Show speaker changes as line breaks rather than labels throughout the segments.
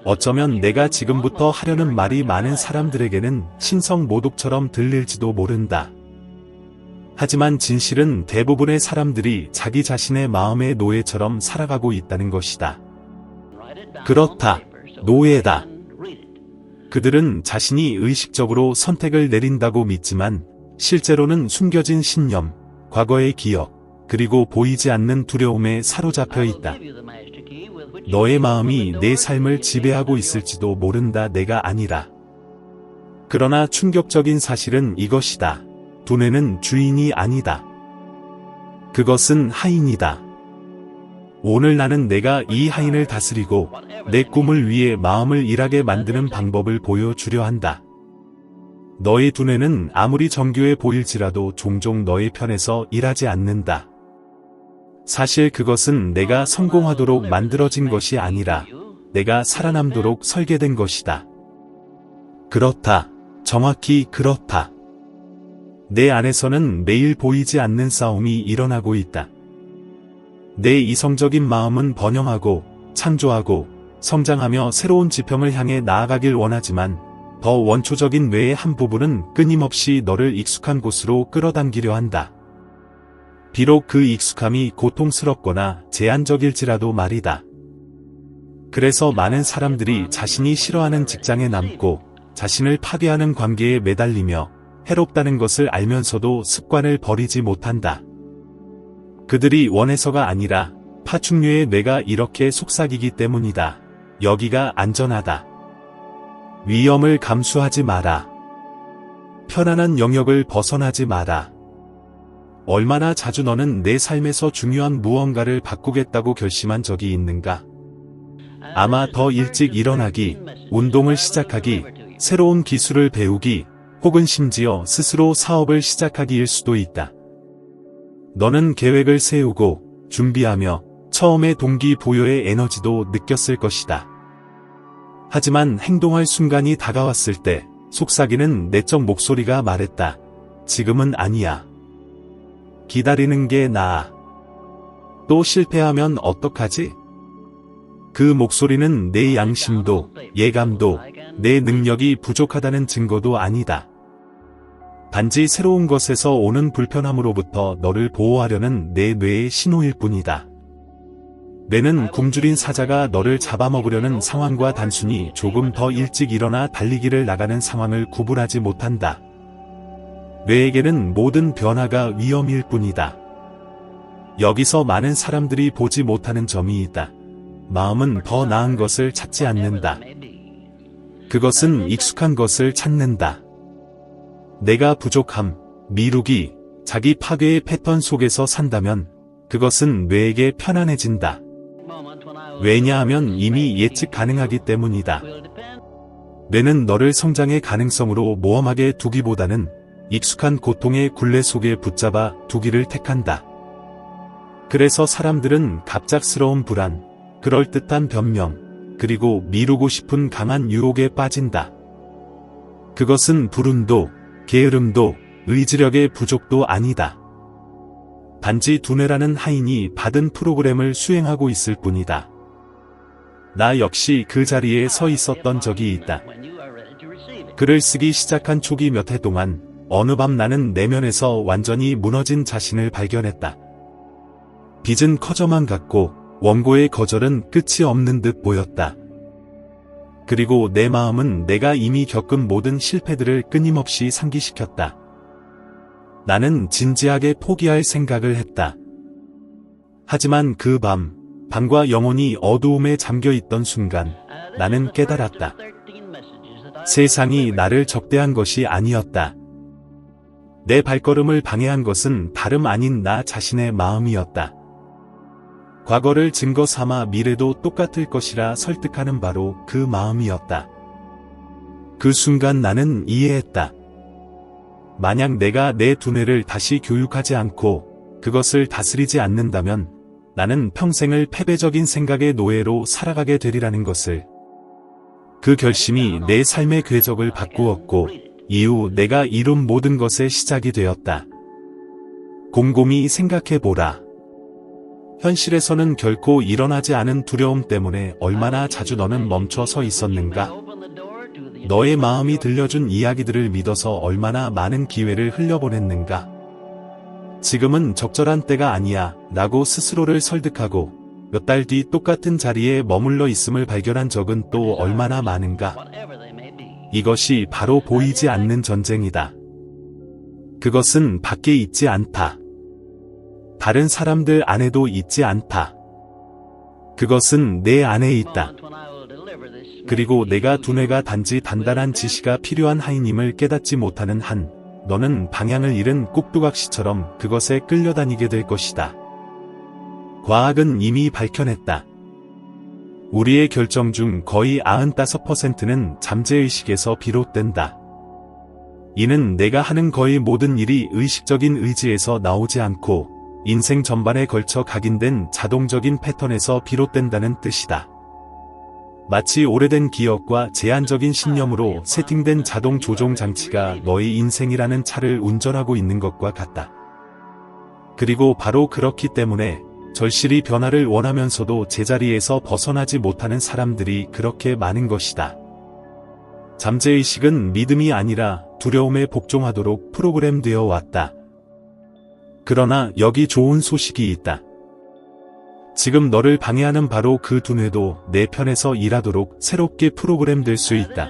어쩌면 내가 지금부터 하려는 말이 많은 사람들에게는 신성모독처럼 들릴지도 모른다. 하지만 진실은 대부분의 사람들이 자기 자신의 마음의 노예처럼 살아가고 있다는 것이다. 그렇다. 노예다. 그들은 자신이 의식적으로 선택을 내린다고 믿지만 실제로는 숨겨진 신념, 과거의 기억, 그리고 보이지 않는 두려움에 사로잡혀 있다. 너의 마음이 내 삶을 지배하고 있을지도 모른다. 내가 아니라. 그러나 충격적인 사실은 이것이다. 두뇌는 주인이 아니다. 그것은 하인이다. 오늘 나는 내가 이 하인을 다스리고 내 꿈을 위해 마음을 일하게 만드는 방법을 보여주려 한다. 너의 두뇌는 아무리 정교해 보일지라도 종종 너의 편에서 일하지 않는다. 사실 그것은 내가 성공하도록 만들어진 것이 아니라 내가 살아남도록 설계된 것이다. 그렇다. 정확히 그렇다. 내 안에서는 매일 보이지 않는 싸움이 일어나고 있다. 내 이성적인 마음은 번영하고 창조하고 성장하며 새로운 지평을 향해 나아가길 원하지만 더 원초적인 뇌의 한 부분은 끊임없이 너를 익숙한 곳으로 끌어당기려 한다. 비록 그 익숙함이 고통스럽거나 제한적일지라도 말이다. 그래서 많은 사람들이 자신이 싫어하는 직장에 남고 자신을 파괴하는 관계에 매달리며 해롭다는 것을 알면서도 습관을 버리지 못한다. 그들이 원해서가 아니라 파충류의 뇌가 이렇게 속삭이기 때문이다. 여기가 안전하다. 위험을 감수하지 마라. 편안한 영역을 벗어나지 마라. 얼마나 자주 너는 내 삶에서 중요한 무언가를 바꾸겠다고 결심한 적이 있는가? 아마 더 일찍 일어나기, 운동을 시작하기, 새로운 기술을 배우기, 혹은 심지어 스스로 사업을 시작하기일 수도 있다. 너는 계획을 세우고 준비하며 처음에 동기부여의 에너지도 느꼈을 것이다. 하지만 행동할 순간이 다가왔을 때 속삭이는 내적 목소리가 말했다. 지금은 아니야. 기다리는 게 나아. 또 실패하면 어떡하지? 그 목소리는 내 양심도, 예감도, 내 능력이 부족하다는 증거도 아니다. 단지 새로운 것에서 오는 불편함으로부터 너를 보호하려는 내 뇌의 신호일 뿐이다. 뇌는 굶주린 사자가 너를 잡아먹으려는 상황과 단순히 조금 더 일찍 일어나 달리기를 나가는 상황을 구분하지 못한다. 뇌에게는 모든 변화가 위험일 뿐이다. 여기서 많은 사람들이 보지 못하는 점이 있다. 마음은 더 나은 것을 찾지 않는다. 그것은 익숙한 것을 찾는다. 내가 부족함, 미루기, 자기 파괴의 패턴 속에서 산다면 그것은 뇌에게 편안해진다. 왜냐하면 이미 예측 가능하기 때문이다. 뇌는 너를 성장의 가능성으로 모험하게 두기보다는 익숙한 고통의 굴레 속에 붙잡아 두기를 택한다. 그래서 사람들은 갑작스러운 불안, 그럴듯한 변명, 그리고 미루고 싶은 강한 유혹에 빠진다. 그것은 불운도, 게으름도, 의지력의 부족도 아니다. 단지 두뇌라는 하인이 받은 프로그램을 수행하고 있을 뿐이다. 나 역시 그 자리에 서 있었던 적이 있다. 글을 쓰기 시작한 초기 몇 해 동안 어느 밤 나는 내면에서 완전히 무너진 자신을 발견했다. 빚은 커져만 갔고 원고의 거절은 끝이 없는 듯 보였다. 그리고 내 마음은 내가 이미 겪은 모든 실패들을 끊임없이 상기시켰다. 나는 진지하게 포기할 생각을 했다. 하지만 그 밤, 방과 영혼이 어두움에 잠겨있던 순간 나는 깨달았다. 세상이 나를 적대한 것이 아니었다. 내 발걸음을 방해한 것은 다름 아닌 나 자신의 마음이었다. 과거를 증거 삼아 미래도 똑같을 것이라 설득하는 바로 그 마음이었다. 그 순간 나는 이해했다. 만약 내가 내 두뇌를 다시 교육하지 않고 그것을 다스리지 않는다면 나는 평생을 패배적인 생각의 노예로 살아가게 되리라는 것을. 그 결심이 내 삶의 궤적을 바꾸었고 이후 내가 이룬 모든 것의 시작이 되었다. 곰곰이 생각해보라. 현실에서는 결코 일어나지 않은 두려움 때문에 얼마나 자주 너는 멈춰 서 있었는가? 너의 마음이 들려준 이야기들을 믿어서 얼마나 많은 기회를 흘려보냈는가? 지금은 적절한 때가 아니야 라고 스스로를 설득하고 몇 달 뒤 똑같은 자리에 머물러 있음을 발견한 적은 또 얼마나 많은가? 이것이 바로 보이지 않는 전쟁이다. 그것은 밖에 있지 않다. 다른 사람들 안에도 있지 않다. 그것은 내 안에 있다. 그리고 내가 두뇌가 단지 단단한 지시가 필요한 하인임을 깨닫지 못하는 한, 너는 방향을 잃은 꼭두각시처럼 그것에 끌려다니게 될 것이다. 과학은 이미 밝혀냈다. 우리의 결정 중 거의 95%는 잠재의식에서 비롯된다. 이는 내가 하는 거의 모든 일이 의식적인 의지에서 나오지 않고 인생 전반에 걸쳐 각인된 자동적인 패턴에서 비롯된다는 뜻이다. 마치 오래된 기억과 제한적인 신념으로 세팅된 자동 조종 장치가 너의 인생이라는 차를 운전하고 있는 것과 같다. 그리고 바로 그렇기 때문에 절실히 변화를 원하면서도 제자리에서 벗어나지 못하는 사람들이 그렇게 많은 것이다. 잠재의식은 믿음이 아니라 두려움에 복종하도록 프로그램되어 왔다. 그러나 여기 좋은 소식이 있다. 지금 너를 방해하는 바로 그 두뇌도 내 편에서 일하도록 새롭게 프로그램될 수 있다.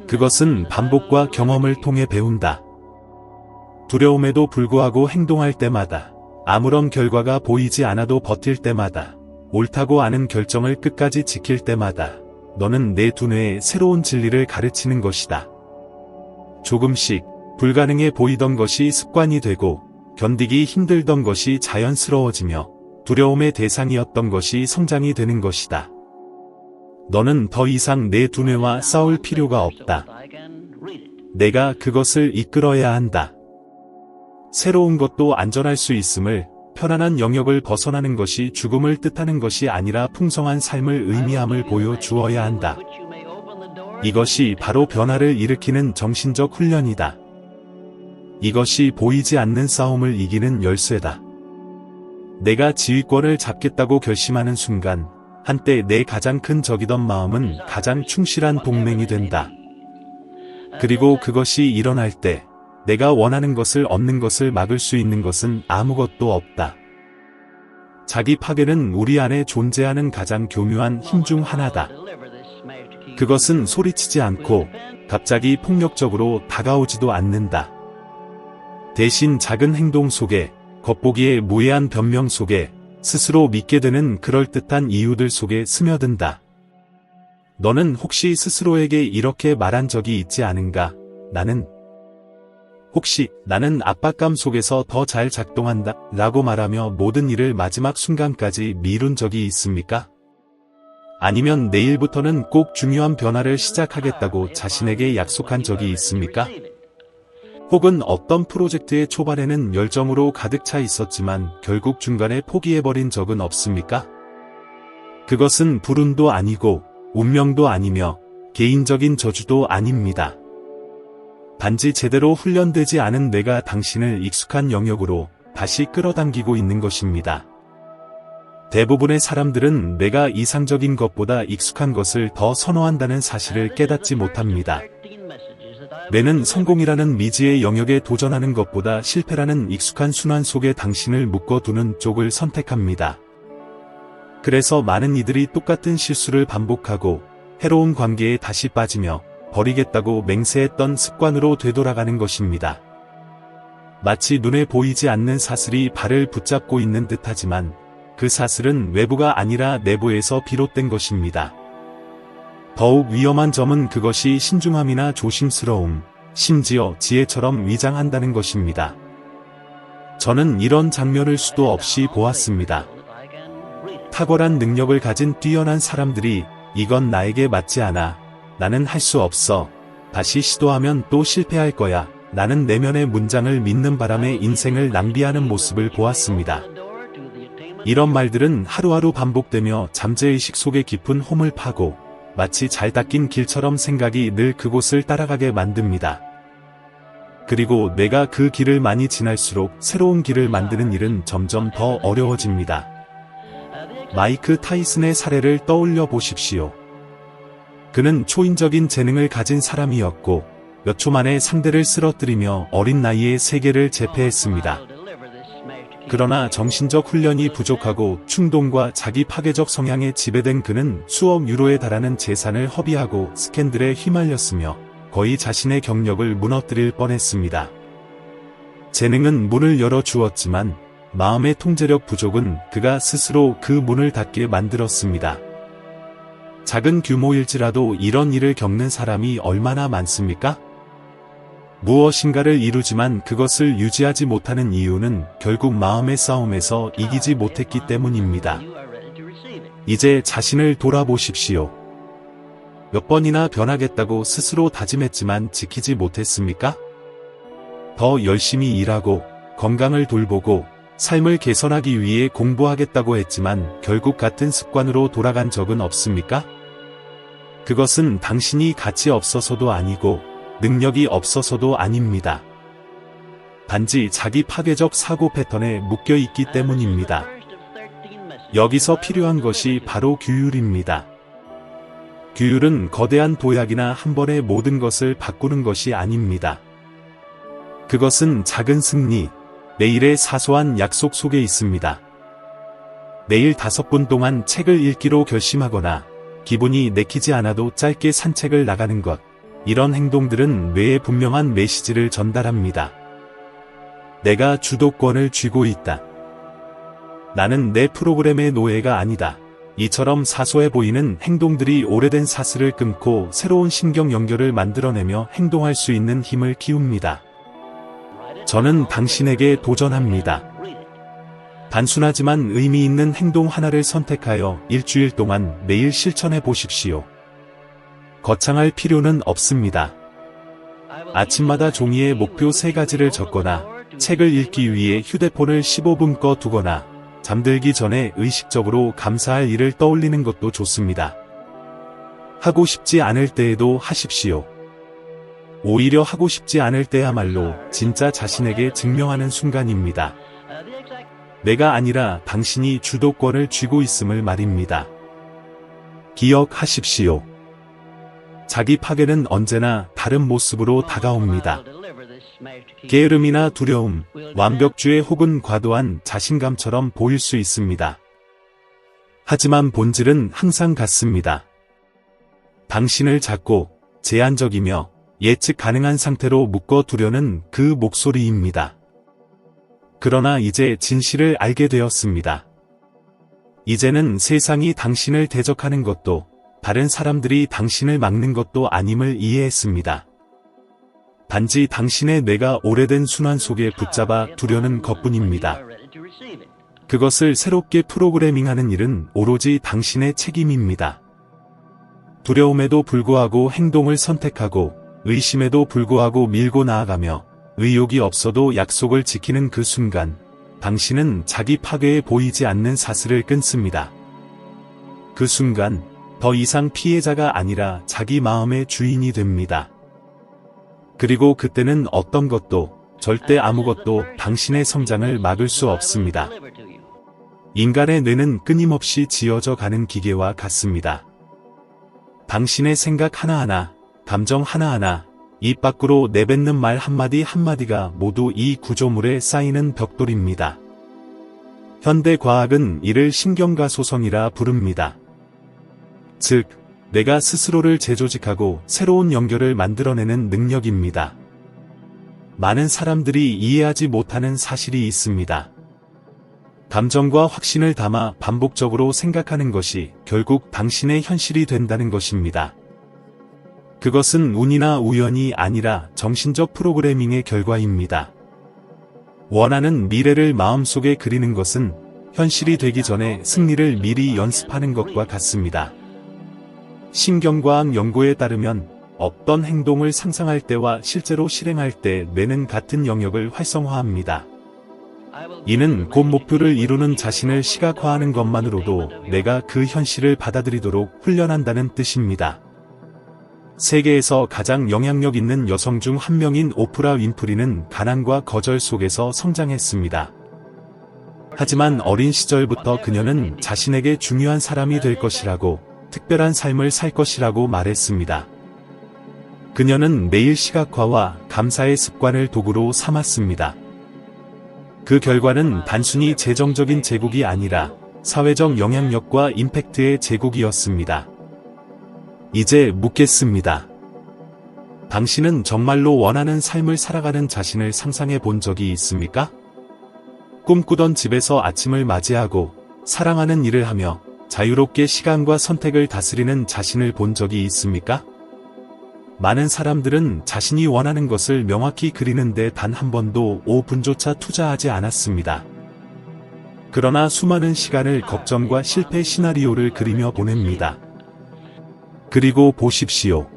그것은 반복과 경험을 통해 배운다. 두려움에도 불구하고 행동할 때마다, 아무런 결과가 보이지 않아도 버틸 때마다, 옳다고 아는 결정을 끝까지 지킬 때마다 너는 내 두뇌에 새로운 진리를 가르치는 것이다. 조금씩 불가능해 보이던 것이 습관이 되고 견디기 힘들던 것이 자연스러워지며 두려움의 대상이었던 것이 성장이 되는 것이다. 너는 더 이상 내 두뇌와 싸울 필요가 없다. 내가 그것을 이끌어야 한다. 새로운 것도 안전할 수 있음을, 편안한 영역을 벗어나는 것이 죽음을 뜻하는 것이 아니라 풍성한 삶을 의미함을 보여주어야 한다. 이것이 바로 변화를 일으키는 정신적 훈련이다. 이것이 보이지 않는 싸움을 이기는 열쇠다. 내가 지휘권을 잡겠다고 결심하는 순간, 한때 내 가장 큰 적이던 마음은 가장 충실한 동맹이 된다. 그리고 그것이 일어날 때, 내가 원하는 것을 얻는 것을 막을 수 있는 것은 아무것도 없다. 자기 파괴는 우리 안에 존재하는 가장 교묘한 힘 중 하나다. 그것은 소리치지 않고 갑자기 폭력적으로 다가오지도 않는다. 대신 작은 행동 속에, 겉보기에 무해한 변명 속에, 스스로 믿게 되는 그럴듯한 이유들 속에 스며든다. 너는 혹시 스스로에게 이렇게 말한 적이 있지 않은가? 나는 압박감 속에서 더 잘 작동한다 라고 말하며 모든 일을 마지막 순간까지 미룬 적이 있습니까? 아니면 내일부터는 꼭 중요한 변화를 시작하겠다고 자신에게 약속한 적이 있습니까? 혹은 어떤 프로젝트의 초반에는 열정으로 가득 차 있었지만 결국 중간에 포기해버린 적은 없습니까? 그것은 불운도 아니고 운명도 아니며 개인적인 저주도 아닙니다. 단지 제대로 훈련되지 않은 뇌가 당신을 익숙한 영역으로 다시 끌어당기고 있는 것입니다. 대부분의 사람들은 내가 이상적인 것보다 익숙한 것을 더 선호한다는 사실을 깨닫지 못합니다. 뇌는 성공이라는 미지의 영역에 도전하는 것보다 실패라는 익숙한 순환 속에 당신을 묶어두는 쪽을 선택합니다. 그래서 많은 이들이 똑같은 실수를 반복하고 해로운 관계에 다시 빠지며 버리겠다고 맹세했던 습관으로 되돌아가는 것입니다. 마치 눈에 보이지 않는 사슬이 발을 붙잡고 있는 듯하지만 그 사슬은 외부가 아니라 내부에서 비롯된 것입니다. 더욱 위험한 점은 그것이 신중함이나 조심스러움, 심지어 지혜처럼 위장한다는 것입니다. 저는 이런 장면을 수도 없이 보았습니다. 탁월한 능력을 가진 뛰어난 사람들이 이건 나에게 맞지 않아. 나는 할 수 없어. 다시 시도하면 또 실패할 거야. 라는 내면의 문장을 믿는 바람에 인생을 낭비하는 모습을 보았습니다. 이런 말들은 하루하루 반복되며 잠재의식 속의 깊은 홈을 파고 마치 잘 닦인 길처럼 생각이 늘 그곳을 따라가게 만듭니다. 그리고 내가 그 길을 많이 지날수록 새로운 길을 만드는 일은 점점 더 어려워집니다. 마이크 타이슨의 사례를 떠올려 보십시오. 그는 초인적인 재능을 가진 사람이었고 몇 초 만에 상대를 쓰러뜨리며 어린 나이에 세계를 제패했습니다. 그러나 정신적 훈련이 부족하고 충동과 자기 파괴적 성향에 지배된 그는 수억 유로에 달하는 재산을 허비하고 스캔들에 휘말렸으며 거의 자신의 경력을 무너뜨릴 뻔했습니다. 재능은 문을 열어주었지만 마음의 통제력 부족은 그가 스스로 그 문을 닫게 만들었습니다. 작은 규모일지라도 이런 일을 겪는 사람이 얼마나 많습니까? 무엇인가를 이루지만 그것을 유지하지 못하는 이유는 결국 마음의 싸움에서 이기지 못했기 때문입니다. 이제 자신을 돌아보십시오. 몇 번이나 변하겠다고 스스로 다짐했지만 지키지 못했습니까? 더 열심히 일하고 건강을 돌보고 삶을 개선하기 위해 공부하겠다고 했지만 결국 같은 습관으로 돌아간 적은 없습니까? 그것은 당신이 가치 없어서도 아니고 능력이 없어서도 아닙니다. 단지 자기 파괴적 사고 패턴에 묶여 있기 때문입니다. 여기서 필요한 것이 바로 규율입니다. 규율은 거대한 도약이나 한 번에 모든 것을 바꾸는 것이 아닙니다. 그것은 작은 승리, 내일의 사소한 약속 속에 있습니다. 내일 5분 동안 책을 읽기로 결심하거나 기분이 내키지 않아도 짧게 산책을 나가는 것, 이런 행동들은 뇌에 분명한 메시지를 전달합니다. 내가 주도권을 쥐고 있다. 나는 내 프로그램의 노예가 아니다. 이처럼 사소해 보이는 행동들이 오래된 사슬을 끊고 새로운 신경 연결을 만들어내며 행동할 수 있는 힘을 키웁니다. 저는 당신에게 도전합니다. 단순하지만 의미 있는 행동 하나를 선택하여 일주일 동안 매일 실천해 보십시오. 거창할 필요는 없습니다. 아침마다 종이에 목표 3가지를 적거나 책을 읽기 위해 휴대폰을 15분 꺼두거나 잠들기 전에 의식적으로 감사할 일을 떠올리는 것도 좋습니다. 하고 싶지 않을 때에도 하십시오. 오히려 하고 싶지 않을 때야말로 진짜 자신에게 증명하는 순간입니다. 내가 아니라 당신이 주도권을 쥐고 있음을 말입니다. 기억하십시오. 자기 파괴는 언제나 다른 모습으로 다가옵니다. 게으름이나 두려움, 완벽주의 혹은 과도한 자신감처럼 보일 수 있습니다. 하지만 본질은 항상 같습니다. 당신을 작고 제한적이며 예측 가능한 상태로 묶어두려는 그 목소리입니다. 그러나 이제 진실을 알게 되었습니다. 이제는 세상이 당신을 대적하는 것도 다른 사람들이 당신을 막는 것도 아님을 이해했습니다. 단지 당신의 뇌가 오래된 순환 속에 붙잡아 두려는 것뿐입니다. 그것을 새롭게 프로그래밍하는 일은 오로지 당신의 책임입니다. 두려움에도 불구하고 행동을 선택하고 의심에도 불구하고 밀고 나아가며 의욕이 없어도 약속을 지키는 그 순간, 당신은 자기 파괴에 보이지 않는 사슬을 끊습니다. 그 순간, 더 이상 피해자가 아니라 자기 마음의 주인이 됩니다. 그리고 그때는 어떤 것도, 절대 아무것도 당신의 성장을 막을 수 없습니다. 인간의 뇌는 끊임없이 지어져 가는 기계와 같습니다. 당신의 생각 하나하나, 감정 하나하나, 입 밖으로 내뱉는 말 한마디 한마디가 모두 이 구조물에 쌓이는 벽돌입니다. 현대 과학은 이를 신경가소성이라 부릅니다. 즉, 내가 스스로를 재조직하고 새로운 연결을 만들어내는 능력입니다. 많은 사람들이 이해하지 못하는 사실이 있습니다. 감정과 확신을 담아 반복적으로 생각하는 것이 결국 당신의 현실이 된다는 것입니다. 그것은 운이나 우연이 아니라 정신적 프로그래밍의 결과입니다. 원하는 미래를 마음속에 그리는 것은 현실이 되기 전에 승리를 미리 연습하는 것과 같습니다. 신경과학 연구에 따르면 어떤 행동을 상상할 때와 실제로 실행할 때 뇌는 같은 영역을 활성화합니다. 이는 곧 목표를 이루는 자신을 시각화하는 것만으로도 내가 그 현실을 받아들이도록 훈련한다는 뜻입니다. 세계에서 가장 영향력 있는 여성 중 한 명인 오프라 윈프리는 가난과 거절 속에서 성장했습니다. 하지만 어린 시절부터 그녀는 자신에게 중요한 사람이 될 것이라고, 특별한 삶을 살 것이라고 말했습니다. 그녀는 매일 시각화와 감사의 습관을 도구로 삼았습니다. 그 결과는 단순히 재정적인 제국이 아니라 사회적 영향력과 임팩트의 제국이었습니다. 이제 묻겠습니다. 당신은 정말로 원하는 삶을 살아가는 자신을 상상해 본 적이 있습니까? 꿈꾸던 집에서 아침을 맞이하고 사랑하는 일을 하며 자유롭게 시간과 선택을 다스리는 자신을 본 적이 있습니까? 많은 사람들은 자신이 원하는 것을 명확히 그리는데 단 한 번도 5분조차 투자하지 않았습니다. 그러나 수많은 시간을 걱정과 실패 시나리오를 그리며 보냅니다. 그리고 보십시오.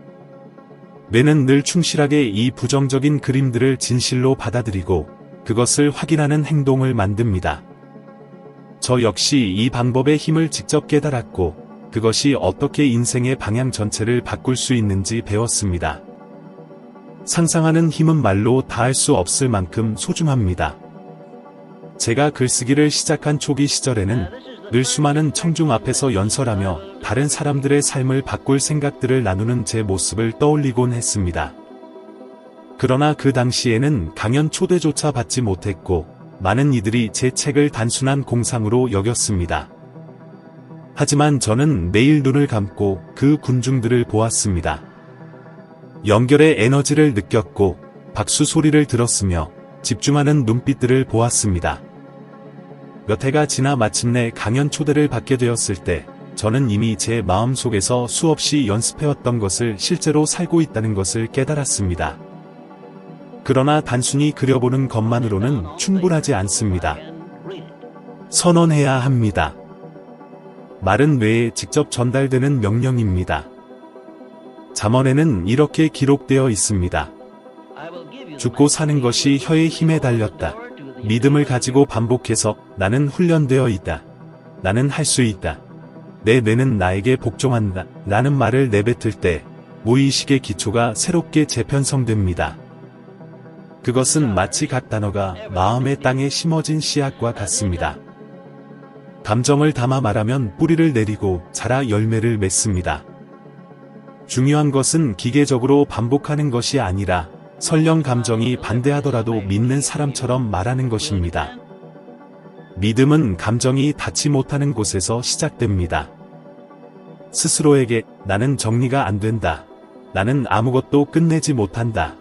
뇌는 늘 충실하게 이 부정적인 그림들을 진실로 받아들이고 그것을 확인하는 행동을 만듭니다. 저 역시 이 방법의 힘을 직접 깨달았고 그것이 어떻게 인생의 방향 전체를 바꿀 수 있는지 배웠습니다. 상상하는 힘은 말로 다할 수 없을 만큼 소중합니다. 제가 글쓰기를 시작한 초기 시절에는 늘 수많은 청중 앞에서 연설하며 다른 사람들의 삶을 바꿀 생각들을 나누는 제 모습을 떠올리곤 했습니다. 그러나 그 당시에는 강연 초대조차 받지 못했고 많은 이들이 제 책을 단순한 공상으로 여겼습니다. 하지만 저는 매일 눈을 감고 그 군중들을 보았습니다. 연결의 에너지를 느꼈고 박수 소리를 들었으며 집중하는 눈빛들을 보았습니다. 몇 해가 지나 마침내 강연 초대를 받게 되었을 때 저는 이미 제 마음속에서 수없이 연습해왔던 것을 실제로 살고 있다는 것을 깨달았습니다. 그러나 단순히 그려보는 것만으로는 충분하지 않습니다. 선언해야 합니다. 말은 뇌에 직접 전달되는 명령입니다. 잠언에는 이렇게 기록되어 있습니다. 죽고 사는 것이 혀의 힘에 달렸다. 믿음을 가지고 반복해서 나는 훈련되어 있다. 나는 할 수 있다. 내 뇌는 나에게 복종한다. 라는 말을 내뱉을 때 무의식의 기초가 새롭게 재편성됩니다. 그것은 마치 각 단어가 마음의 땅에 심어진 씨앗과 같습니다. 감정을 담아 말하면 뿌리를 내리고 자라 열매를 맺습니다. 중요한 것은 기계적으로 반복하는 것이 아니라 설령 감정이 반대하더라도 믿는 사람처럼 말하는 것입니다. 믿음은 감정이 닿지 못하는 곳에서 시작됩니다. 스스로에게 나는 정리가 안 된다. 나는 아무것도 끝내지 못한다.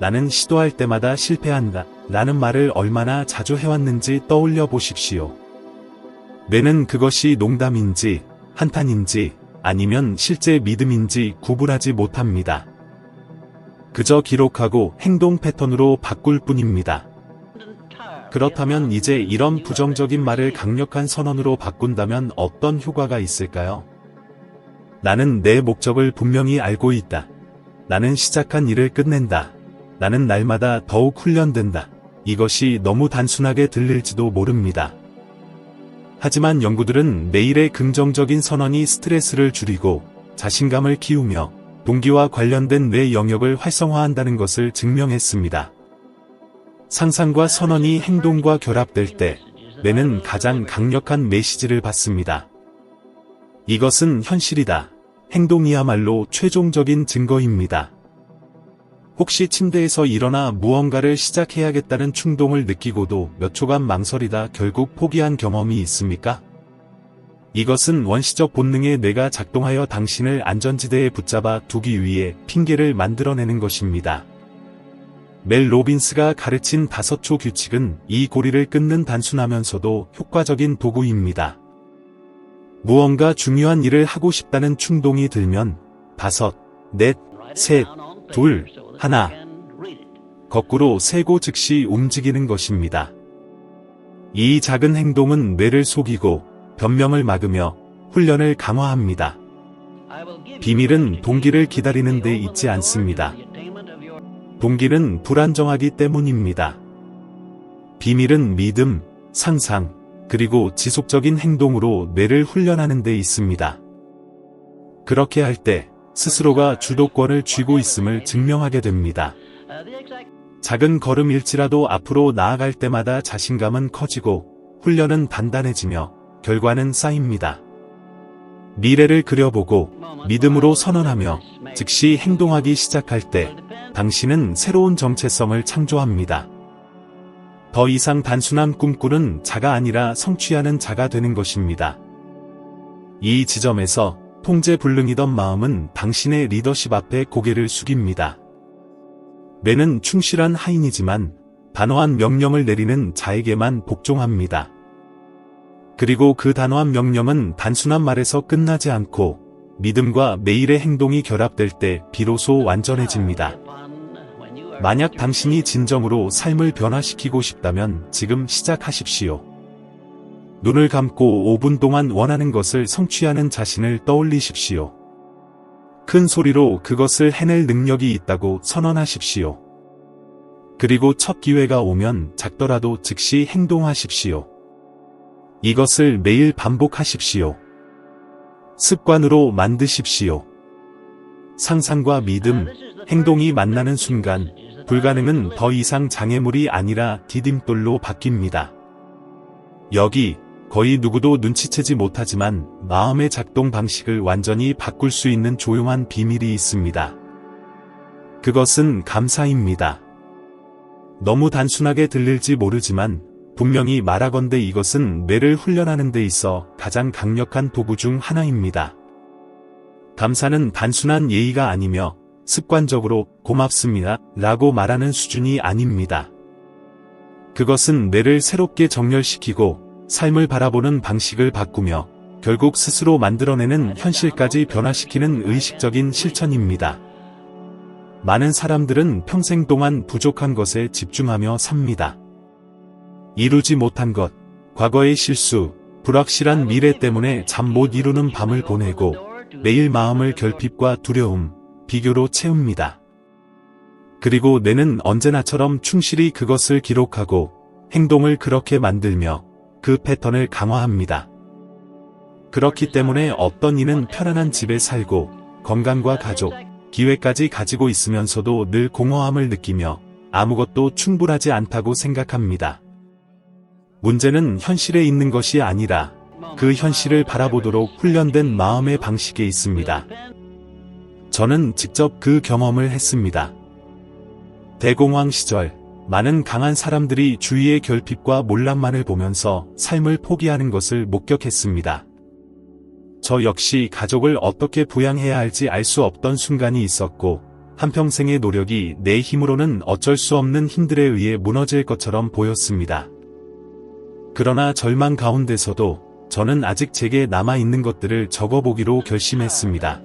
나는 시도할 때마다 실패한다. 라는 말을 얼마나 자주 해왔는지 떠올려 보십시오. 뇌는 그것이 농담인지 한탄인지 아니면 실제 믿음인지 구분하지 못합니다. 그저 기록하고 행동 패턴으로 바꿀 뿐입니다. 그렇다면 이제 이런 부정적인 말을 강력한 선언으로 바꾼다면 어떤 효과가 있을까요? 나는 내 목적을 분명히 알고 있다. 나는 시작한 일을 끝낸다. 나는 날마다 더욱 훈련된다. 이것이 너무 단순하게 들릴지도 모릅니다. 하지만 연구들은 매일의 긍정적인 선언이 스트레스를 줄이고 자신감을 키우며 동기와 관련된 뇌 영역을 활성화한다는 것을 증명했습니다. 상상과 선언이 행동과 결합될 때 뇌는 가장 강력한 메시지를 받습니다. 이것은 현실이다. 행동이야말로 최종적인 증거입니다. 혹시 침대에서 일어나 무언가를 시작해야겠다는 충동을 느끼고도 몇 초간 망설이다 결국 포기한 경험이 있습니까? 이것은 원시적 본능의 뇌가 작동하여 당신을 안전지대에 붙잡아 두기 위해 핑계를 만들어내는 것입니다. 멜 로빈스가 가르친 5초 규칙은 이 고리를 끊는 단순하면서도 효과적인 도구입니다. 무언가 중요한 일을 하고 싶다는 충동이 들면 5, 4, 3, 2, 1 거꾸로 세고 즉시 움직이는 것입니다. 이 작은 행동은 뇌를 속이고 변명을 막으며 훈련을 강화합니다. 비밀은 동기를 기다리는 데 있지 않습니다. 동기는 불안정하기 때문입니다. 비밀은 믿음, 상상, 그리고 지속적인 행동으로 뇌를 훈련하는 데 있습니다. 그렇게 할 때 스스로가 주도권을 쥐고 있음을 증명하게 됩니다. 작은 걸음일지라도 앞으로 나아갈 때마다 자신감은 커지고 훈련은 단단해지며 결과는 쌓입니다. 미래를 그려보고 믿음으로 선언하며 즉시 행동하기 시작할 때 당신은 새로운 정체성을 창조합니다. 더 이상 단순한 꿈꾸는 자가 아니라 성취하는 자가 되는 것입니다. 이 지점에서 통제불능이던 마음은 당신의 리더십 앞에 고개를 숙입니다. 매는 충실한 하인이지만 단호한 명령을 내리는 자에게만 복종합니다. 그리고 그 단호한 명령은 단순한 말에서 끝나지 않고 믿음과 매일의 행동이 결합될 때 비로소 완전해집니다. 만약 당신이 진정으로 삶을 변화시키고 싶다면 지금 시작하십시오. 눈을 감고 5분 동안 원하는 것을 성취하는 자신을 떠올리십시오. 큰 소리로 그것을 해낼 능력이 있다고 선언하십시오. 그리고 첫 기회가 오면 작더라도 즉시 행동하십시오. 이것을 매일 반복하십시오. 습관으로 만드십시오. 상상과 믿음, 행동이 만나는 순간 불가능은 더 이상 장애물이 아니라 디딤돌로 바뀝니다. 여기 거의 누구도 눈치채지 못하지만 마음의 작동 방식을 완전히 바꿀 수 있는 조용한 비밀이 있습니다. 그것은 감사입니다. 너무 단순하게 들릴지 모르지만 분명히 말하건대 이것은 뇌를 훈련하는 데 있어 가장 강력한 도구 중 하나입니다. 감사는 단순한 예의가 아니며 습관적으로 고맙습니다 라고 말하는 수준이 아닙니다. 그것은 뇌를 새롭게 정렬시키고 삶을 바라보는 방식을 바꾸며 결국 스스로 만들어내는 현실까지 변화시키는 의식적인 실천입니다. 많은 사람들은 평생 동안 부족한 것에 집중하며 삽니다. 이루지 못한 것, 과거의 실수, 불확실한 미래 때문에 잠 못 이루는 밤을 보내고 매일 마음을 결핍과 두려움, 비교로 채웁니다. 그리고 뇌는 언제나처럼 충실히 그것을 기록하고 행동을 그렇게 만들며 그 패턴을 강화합니다. 그렇기 때문에 어떤 이는 편안한 집에 살고 건강과 가족, 기회까지 가지고 있으면서도 늘 공허함을 느끼며 아무것도 충분하지 않다고 생각합니다. 문제는 현실에 있는 것이 아니라 그 현실을 바라보도록 훈련된 마음의 방식에 있습니다. 저는 직접 그 경험을 했습니다. 대공황 시절, 많은 강한 사람들이 주위의 결핍과 몰락만을 보면서 삶을 포기하는 것을 목격했습니다. 저 역시 가족을 어떻게 부양해야 할지 알 수 없던 순간이 있었고, 한평생의 노력이 내 힘으로는 어쩔 수 없는 힘들에 의해 무너질 것처럼 보였습니다. 그러나 절망 가운데서도 저는 아직 제게 남아있는 것들을 적어보기로 결심했습니다.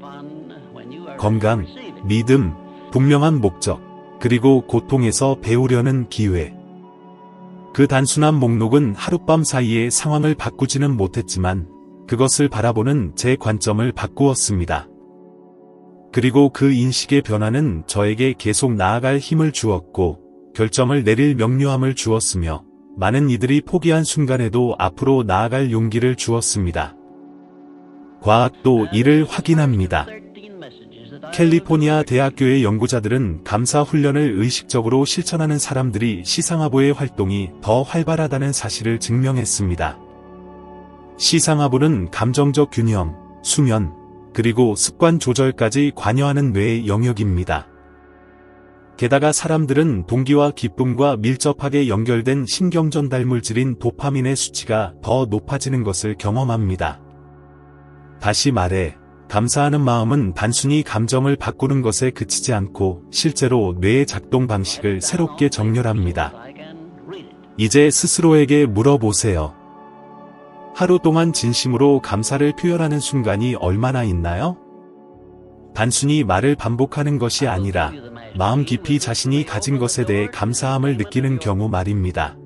건강, 믿음, 분명한 목적, 그리고 고통에서 배우려는 기회. 그 단순한 목록은 하룻밤 사이에 상황을 바꾸지는 못했지만 그것을 바라보는 제 관점을 바꾸었습니다. 그리고 그 인식의 변화는 저에게 계속 나아갈 힘을 주었고 결정을 내릴 명료함을 주었으며 많은 이들이 포기한 순간에도 앞으로 나아갈 용기를 주었습니다. 과학도 이를 확인합니다. 캘리포니아 대학교의 연구자들은 감사 훈련을 의식적으로 실천하는 사람들이 시상하부의 활동이 더 활발하다는 사실을 증명했습니다. 시상하부는 감정적 균형, 수면, 그리고 습관 조절까지 관여하는 뇌의 영역입니다. 게다가 사람들은 동기와 기쁨과 밀접하게 연결된 신경전달 물질인 도파민의 수치가 더 높아지는 것을 경험합니다. 다시 말해, 감사하는 마음은 단순히 감정을 바꾸는 것에 그치지 않고 실제로 뇌의 작동 방식을 새롭게 정렬합니다. 이제 스스로에게 물어보세요. 하루 동안 진심으로 감사를 표현하는 순간이 얼마나 있나요? 단순히 말을 반복하는 것이 아니라 마음 깊이 자신이 가진 것에 대해 감사함을 느끼는 경우 말입니다.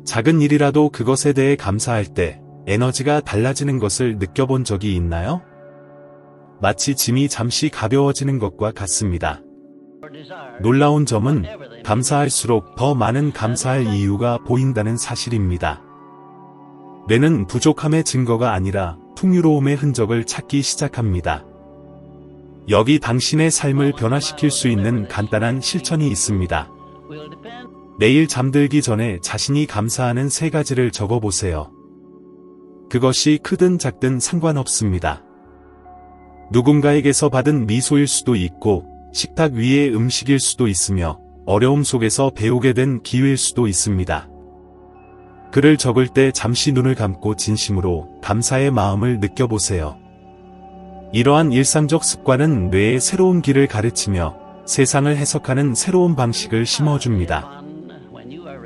작은 일이라도 그것에 대해 감사할 때 에너지가 달라지는 것을 느껴본 적이 있나요? 마치 짐이 잠시 가벼워지는 것과 같습니다. 놀라운 점은 감사할수록 더 많은 감사할 이유가 보인다는 사실입니다. 뇌는 부족함의 증거가 아니라 풍요로움의 흔적을 찾기 시작합니다. 여기 당신의 삶을 변화시킬 수 있는 간단한 실천이 있습니다. 매일 잠들기 전에 자신이 감사하는 3가지를 적어보세요. 그것이 크든 작든 상관없습니다. 누군가에게서 받은 미소일 수도 있고, 식탁 위의 음식일 수도 있으며, 어려움 속에서 배우게 된 기회일 수도 있습니다. 글을 적을 때 잠시 눈을 감고 진심으로 감사의 마음을 느껴보세요. 이러한 일상적 습관은 뇌에 새로운 길을 가르치며 세상을 해석하는 새로운 방식을 심어줍니다.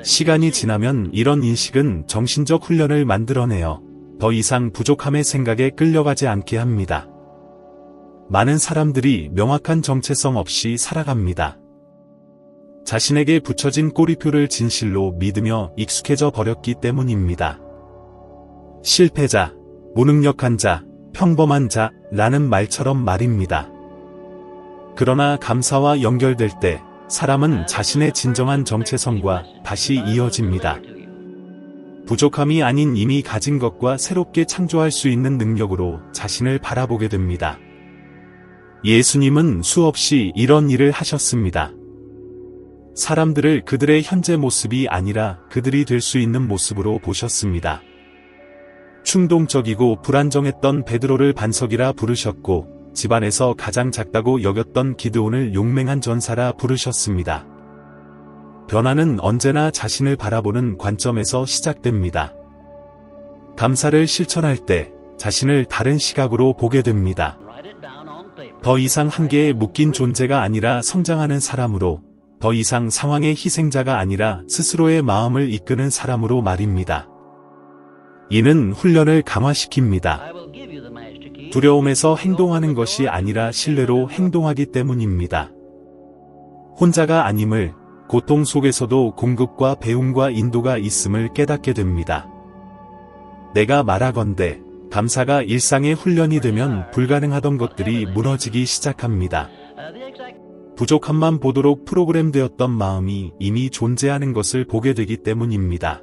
시간이 지나면 이런 인식은 정신적 훈련을 만들어내어 더 이상 부족함의 생각에 끌려가지 않게 합니다. 많은 사람들이 명확한 정체성 없이 살아갑니다. 자신에게 붙여진 꼬리표를 진실로 믿으며 익숙해져 버렸기 때문입니다. 실패자, 무능력한 자, 평범한 자 라는 말처럼 말입니다. 그러나 감사와 연결될 때 사람은 자신의 진정한 정체성과 다시 이어집니다. 부족함이 아닌 이미 가진 것과 새롭게 창조할 수 있는 능력으로 자신을 바라보게 됩니다. 예수님은 수없이 이런 일을 하셨습니다. 사람들을 그들의 현재 모습이 아니라 그들이 될 수 있는 모습으로 보셨습니다. 충동적이고 불안정했던 베드로를 반석이라 부르셨고, 집안에서 가장 작다고 여겼던 기드온을 용맹한 전사라 부르셨습니다. 변화는 언제나 자신을 바라보는 관점에서 시작됩니다. 감사를 실천할 때 자신을 다른 시각으로 보게 됩니다. 더 이상 한계에 묶인 존재가 아니라 성장하는 사람으로, 더 이상 상황의 희생자가 아니라 스스로의 마음을 이끄는 사람으로 말입니다. 이는 훈련을 강화시킵니다. 두려움에서 행동하는 것이 아니라 신뢰로 행동하기 때문입니다. 혼자가 아님을, 고통 속에서도 공급과 배움과 인도가 있음을 깨닫게 됩니다. 내가 말하건대 감사가 일상의 훈련이 되면 불가능하던 것들이 무너지기 시작합니다. 부족함만 보도록 프로그램되었던 마음이 이미 존재하는 것을 보게 되기 때문입니다.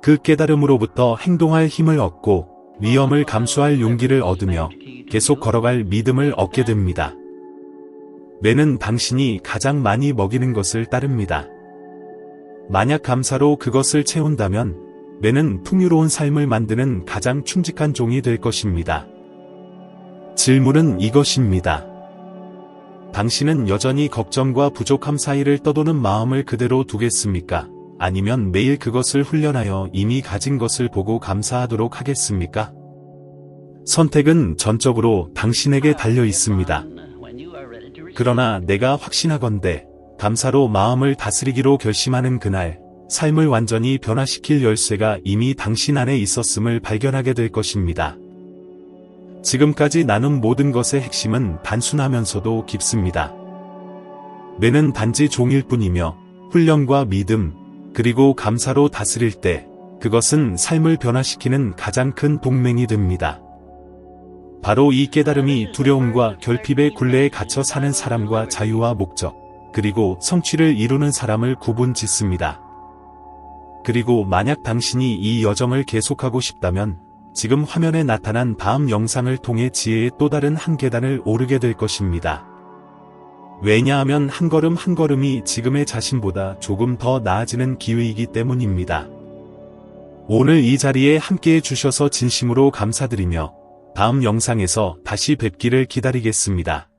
그 깨달음으로부터 행동할 힘을 얻고 위험을 감수할 용기를 얻으며 계속 걸어갈 믿음을 얻게 됩니다. 뇌는 당신이 가장 많이 먹이는 것을 따릅니다. 만약 감사로 그것을 채운다면 뇌는 풍요로운 삶을 만드는 가장 충직한 종이 될 것입니다. 질문은 이것입니다. 당신은 여전히 걱정과 부족함 사이를 떠도는 마음을 그대로 두겠습니까? 아니면 매일 그것을 훈련하여 이미 가진 것을 보고 감사하도록 하겠습니까? 선택은 전적으로 당신에게 달려 있습니다. 그러나 내가 확신하건대 감사로 마음을 다스리기로 결심하는 그날, 삶을 완전히 변화시킬 열쇠가 이미 당신 안에 있었음을 발견하게 될 것입니다. 지금까지 나눈 모든 것의 핵심은 단순하면서도 깊습니다. 뇌는 단지 종일 뿐이며 훈련과 믿음, 그리고 감사로 다스릴 때 그것은 삶을 변화시키는 가장 큰 동맹이 됩니다. 바로 이 깨달음이 두려움과 결핍의 굴레에 갇혀 사는 사람과 자유와 목적, 그리고 성취를 이루는 사람을 구분짓습니다. 그리고 만약 당신이 이 여정을 계속하고 싶다면 지금 화면에 나타난 다음 영상을 통해 지혜의 또 다른 한 계단을 오르게 될 것입니다. 왜냐하면 한 걸음 한 걸음이 지금의 자신보다 조금 더 나아지는 기회이기 때문입니다. 오늘 이 자리에 함께해 주셔서 진심으로 감사드리며 다음 영상에서 다시 뵙기를 기다리겠습니다.